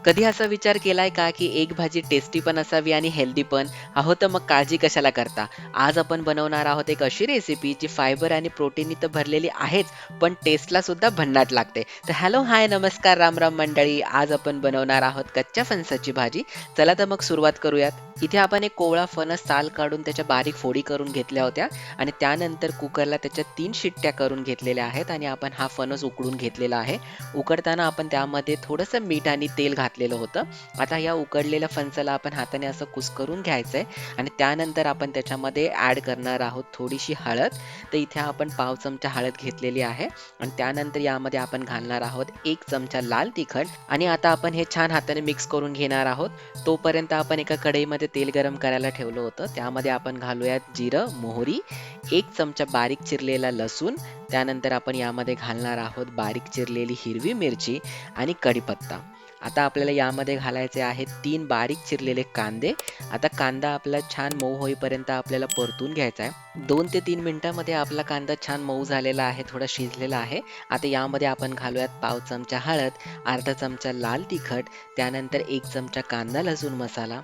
कधी असा विचार केलाय का, की एक भाजी टेस्टी पण असावी आणि हेल्दी पण? अहो, तर मग काळजी कशाला करता? आज आपण बनवणार आहोत एक अशी रेसिपी जी फायबर आणि प्रोटीननी तर भरलेली आहेच, पण टेस्टला सुद्धा भन्नाट लागते. तर हॅलो, हाय, नमस्कार, राम राम मंडळी. आज आपण बनवणार आहोत कच्च्या फणसाची भाजी. चला तर मग सुरुवात करूयात. इथे आपण एक कोवळा फणस साल काढून त्याच्या बारीक फोडी करून घेतल्या होत्या आणि त्यानंतर कुकरला त्याच्या 3 शिट्ट्या करून घेतलेल्या आहेत आणि आपण हा फणस उकडून घेतलेला आहे. उकडताना आपण त्यामध्ये थोडंसं मीठ आणि तेल घातलेलं होतं. आता या उकडलेल्या फणसाला आपण हाताने असं कुस्करून घ्यायचंय आणि त्यानंतर आपण त्याच्यामध्ये ॲड करणार आहोत थोडीशी हळद. तर इथे आपण पाव चमचा हळद घेतलेली आहे आणि त्यानंतर यामध्ये आपण घालणार आहोत 1 चमचा लाल तिखट आणि आता आपण हे छान हाताने मिक्स करून घेणार आहोत. तोपर्यंत आपण एका कढईमध्ये तेल गरम करायला ठेवलं होतं. त्यामध्ये आपण घालूयात जिरं, मोहरी, 1 चमचा बारीक चिरलेला लसूण, त्यानंतर आपण यामध्ये घालणार आहोत बारीक चिरलेली हिरवी मिरची आणि कढीपत्ता. आता आपल्याला यामध्ये घालायचे आहेत 3 बारीक चिरलेले कांदे. आता कांदा आपला छान मऊ होईपर्यंत आपल्याला परतून घ्यायचा आहे. 2 ते 3 मिनिटांमध्ये आपला कांदा छान मऊ झालेला आहे, थोडा शिजलेला आहे. आता यामध्ये आपण घालूयात पाव चमचा हळद, अर्धा चमचा लाल तिखट, त्यानंतर 1 चमचा कांदा लसूण मसाला,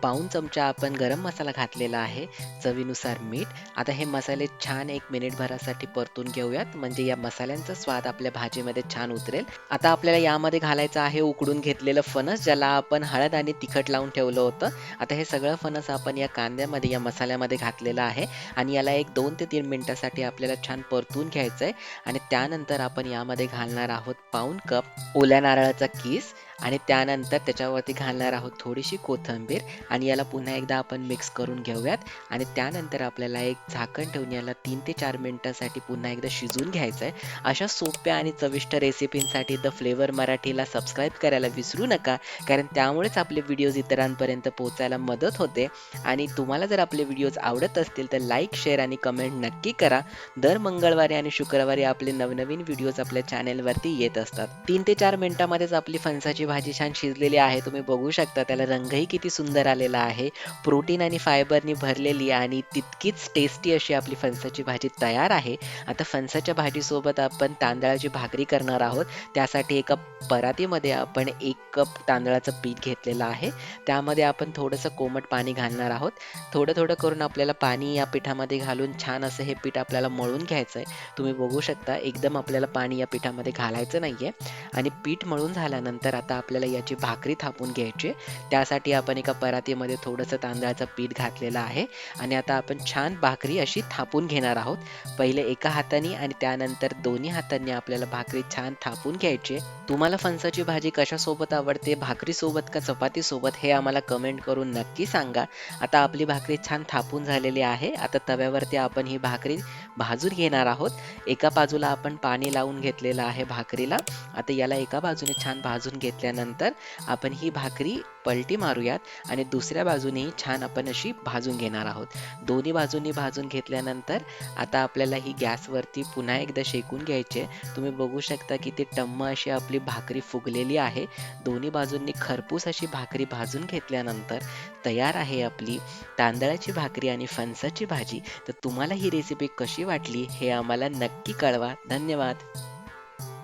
पाऊण चमचा आपण गरम मसाला घातलेला आहे, चवीनुसार मीठ. आता हे मसाले छान 1 मिनिटभरासाठी परतून घेऊयात, म्हणजे या मसाल्यांचा स्वाद आपल्या भाजीमध्ये छान उतरेल. आता आपल्याला यामध्ये घालायचं आहे उकडून घेतलेलं फणस, ज्याला आपण हळद आणि तिखट लावून ठेवलं होतं. आता हे सगळं फणस आपण या कांद्यामध्ये, या मसाल्यामध्ये घातलेलं आहे आणि याला एक 2 ते 3 मिनिटासाठी आपल्याला छान परतून घ्यायचं आहे आणि त्यानंतर आपण यामध्ये घालणार आहोत पाऊण कप ओल्या नारळाचा किस आणि त्यानंतर त्याच्यावरती घालणार आहोत थोडीशी कोथिंबीर आणि याला पुन्हा एकदा आपण मिक्स करून घेऊयात आणि त्यानंतर आपल्याला एक झाकण ठेवून याला 3 ते 4 मिनिटांसाठी पुन्हा एकदा शिजवून घ्यायचं आहे. अशा सोप्या आणि चविष्ट रेसिपींसाठी द फ्लेवर मराठीला सबस्क्राईब करायला विसरू नका, कारण त्यामुळेच आपले व्हिडिओज इतरांपर्यंत पोहोचायला मदत होते. आणि तुम्हाला जर आपले व्हिडिओज आवडत असतील तर लाईक, शेअर आणि कमेंट नक्की करा. दर मंगळवारी आणि शुक्रवारी आपले नवनवीन व्हिडिओज आपल्या चॅनेलवरती येत असतात. 3 ते 4 मिनिटांमध्येच आपली फणसाची भाजी छान शिजलेली आहे. तुम्ही बघू शकता त्याला रंगही किती सुंदर आलेला आहे. प्रोटीन आणि फायबरनी भरलेली आणि तितकीच टेस्टी अशी आपली फणसाची भाजी तयार आहे. आता फणसाच्या भाजीसोबत आपण तांदळाची भाकरी करणार आहोत. त्यासाठी एका परातीमध्ये आपण 1 कप तांदळाचं पीठ घेतलेलं आहे. त्यामध्ये आपण थोडंसं कोमट पाणी घालणार आहोत. थोडं-थोडं करून आपल्याला पाणी या पिठामध्ये घालून छान असं हे पीठ आपल्याला मळून घ्यायचं आहे. तुम्ही बघू शकता एकदम आपल्याला पाणी या पिठामध्ये घालायचं नाहीये आणि पीठ मळून झाल्यानंतर आता आपल्याला याची भाकरी थापून घ्यायची आहे. त्यासाठी आपण एका परातीमध्ये थोडंसं तांदळाचं पीठ घातलेलं आहे आणि आता आपण छान भाकरी अशी थापून घेणार आहोत. पहिले एका हाताने आणि त्यानंतर दोन्ही हातांनी आपल्याला भाकरी छान थापून घ्यायची आहे. तुम्हाला फणसाची भाजी कशासोबत आवडते, भाकरीसोबत का चपातीसोबत, हे आम्हाला कमेंट करून नक्की सांगा. आता आपली भाकरी छान थापून झालेली आहे. आता तव्यावरती आपण ही भाकरी भाजून घेणार आहोत. एका बाजूला आपण पाणी लावून घेतलेलं आहे भाकरीला. आता याला एका बाजूने छान भाजून घेतल्यानंतर आपण ही भाकरी पलटी मारूयात आणि दुसऱ्या बाजूनेही छान आपण अशी भाजून घेणार आहोत. दोन्ही बाजूंनी भाजून घेतल्यानंतर आता आपल्याला ही गॅसवरती पुन्हा एकदा शेकून घ्यायची आहे. तुम्ही बघू शकता किती टम्म अशी आपली भाकरी फुगलेली आहे. दोन्ही बाजूंनी खरपूस अशी भाकरी भाजून घेतल्यानंतर तयार आहे आपली तांदळाची भाकरी आणि फणसाची भाजी. तर तुम्हाला ही रेसिपी कशी वाटली हे आम्हाला नक्की कळवा. धन्यवाद.